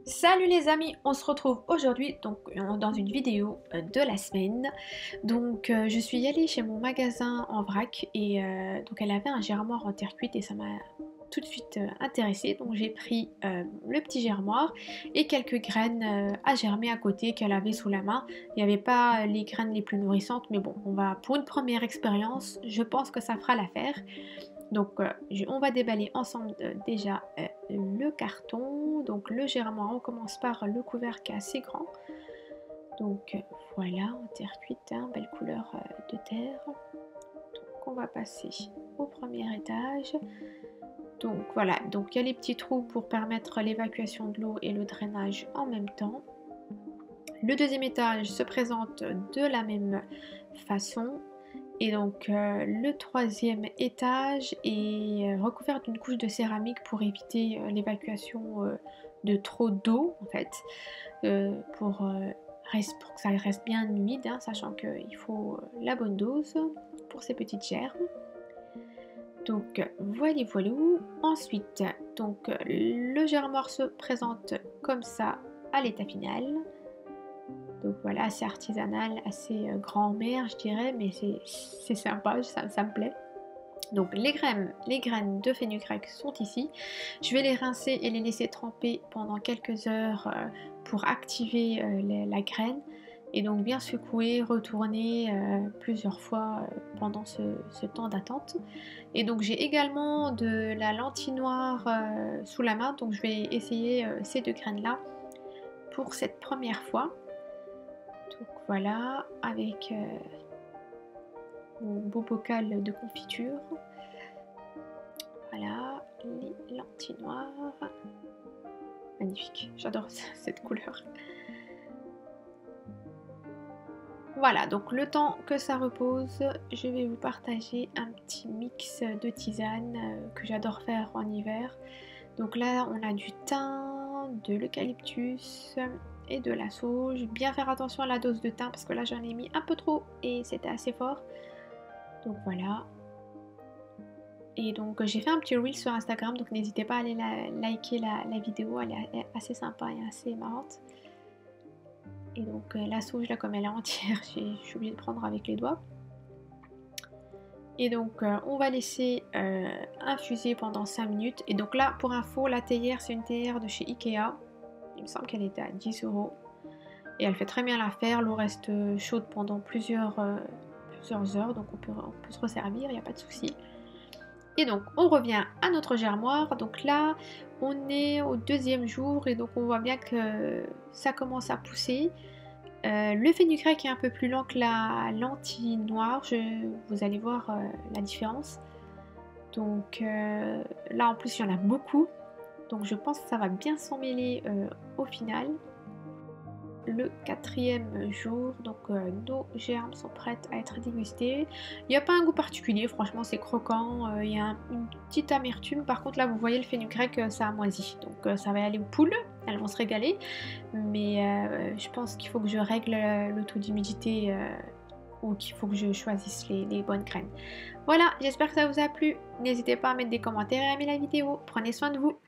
Salut les amis, on se retrouve aujourd'hui dans une vidéo de la semaine. Je suis allée chez mon magasin en vrac et donc elle avait un germoir en terre cuite et ça m'a tout de suite intéressée. Donc j'ai pris le petit germoir et quelques graines à germer à côté qu'elle avait sous la main. Il n'y avait pas les graines les plus nourrissantes, mais bon, pour une première expérience, je pense que ça fera l'affaire. On va déballer ensemble déjà le carton. Donc le germoir, on commence par le couvercle qui est assez grand. Voilà, en terre cuite, hein, belle couleur de terre. Donc on va passer au premier étage. Donc voilà, donc il y a les petits trous pour permettre l'évacuation de l'eau et le drainage en même temps. Le deuxième étage se présente de la même façon. Et donc le troisième étage est recouvert d'une couche de céramique pour éviter l'évacuation de trop d'eau en fait, pour que ça reste bien humide, hein, sachant qu'il faut la bonne dose pour ces petites gerbes. Donc voilà. Ensuite, le germoir se présente comme ça à l'état final. Donc voilà, assez artisanal, assez grand-mère je dirais, mais c'est sympa, ça me plaît. Donc les graines de fenugrec sont ici. Je vais les rincer et les laisser tremper pendant quelques heures pour activer la graine. Et donc bien secouer, retourner plusieurs fois pendant ce temps d'attente. Et donc j'ai également de la lentille noire sous la main, donc je vais essayer ces deux graines là pour cette première fois. Donc voilà, avec mon beau bocal de confiture. Voilà, les lentilles noires. Magnifique, j'adore cette couleur. Voilà, donc le temps que ça repose, je vais vous partager un petit mix de tisane que j'adore faire en hiver. Donc là, on a du thym, de l'eucalyptus et de la sauge. Bien faire attention à la dose de thym parce que là, j'en ai mis un peu trop et c'était assez fort. Donc voilà. Et donc j'ai fait un petit reel sur Instagram, donc n'hésitez pas à aller liker la vidéo, elle est assez sympa et assez marrante. Et donc la sauge là comme elle est entière, je suis obligée de prendre avec les doigts. Et donc on va laisser infuser pendant 5 minutes. Et donc là pour info, la théière c'est une théière de chez Ikea. Il me semble qu'elle était à 10 €. Et elle fait très bien l'affaire, l'eau reste chaude pendant plusieurs heures, donc on peut se resservir, il n'y a pas de souci. Et donc on revient à notre germoire. Donc là on est au deuxième jour et donc on voit bien que ça commence à pousser. Le fenugrec est un peu plus lent que la lentille noire, vous allez voir la différence. Donc là en plus il y en a beaucoup, donc je pense que ça va bien s'emmêler au final. Le quatrième jour, donc nos germes sont prêtes à être dégustées. Il n'y a pas un goût particulier, franchement c'est croquant, il y a une petite amertume. Par contre là vous voyez le fenugrec, ça a moisi, donc ça va aller aux poules, elles vont se régaler. Mais je pense qu'il faut que je règle le taux d'humidité ou qu'il faut que je choisisse les bonnes graines. Voilà, j'espère que ça vous a plu. N'hésitez pas à mettre des commentaires et à aimer la vidéo. Prenez soin de vous.